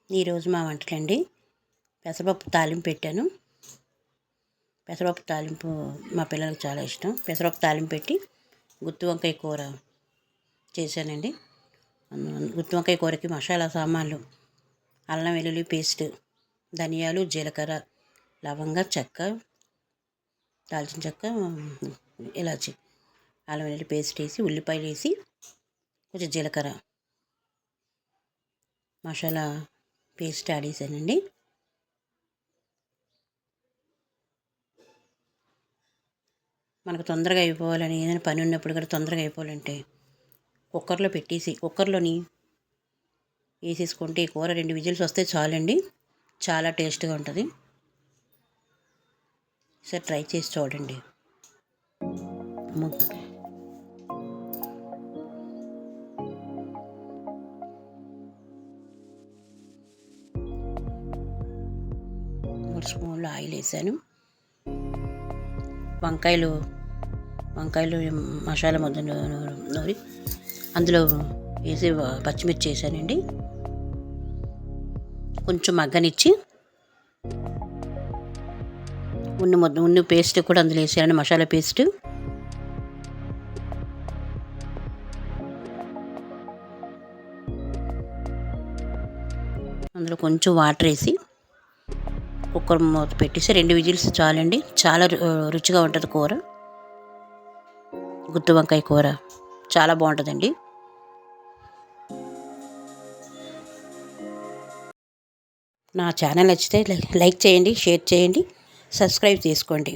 ఈరోజు మా వంటలండి పెసరపప్పు తాలింపు పెట్టాను. పెసరపప్పు తాలింపు మా పిల్లలకు చాలా ఇష్టం. పెసరపప్పు తాలింపు పెట్టి గుత్తి వంకాయ కూర చేశానండి. గుత్తి వంకాయ కూరకి మసాలా సామాన్లు: అల్లం వెల్లుల్లి పేస్ట్, ధనియాలు, జీలకర్ర, లవంగ, చెక్క, దాల్చిన చెక్క, ఇలాచి, అల్లం వెల్లుల్లి పేస్ట్ వేసి, ఉల్లిపాయలు వేసి, కొంచెం జీలకర్ర మసాలా పేస్ట్ యాడ్ చేశానండి. మనకు తొందరగా అయిపోవాలని, ఏదైనా పని ఉన్నప్పుడు కూడా తొందరగా అయిపోవాలంటే కుక్కర్లో పెట్టేసి కుక్కర్లోని వేసేసుకుంటే ఈ కూర 2 విజిల్స్ వస్తే చాలండి. చాలా టేస్ట్గా ఉంటుంది. సరే ట్రై చేసి చూడండి. మూడు స్పూన్లు ఆయిల్ వేసాను. వంకాయలు మసాలా ముద్ద నూరి అందులో వేసి పచ్చిమిర్చి వేసానండి. కొంచెం మగ్గనిచ్చి ఉన్ని పేస్ట్ కూడా అందులో వేసాను, మసాలా పేస్ట్. అందులో కొంచెం వాటర్ వేసి కుక్కర్ మూత పెట్టేసి 2 విజిల్స్ చాలండి. చాలా రుచిగా ఉంటుంది కూర. గుత్తి వంకాయ కూర చాలా బాగుంటుందండి. నా ఛానల్ నచ్చితే లైక్ చేయండి, షేర్ చేయండి, సబ్స్క్రైబ్ చేసుకోండి.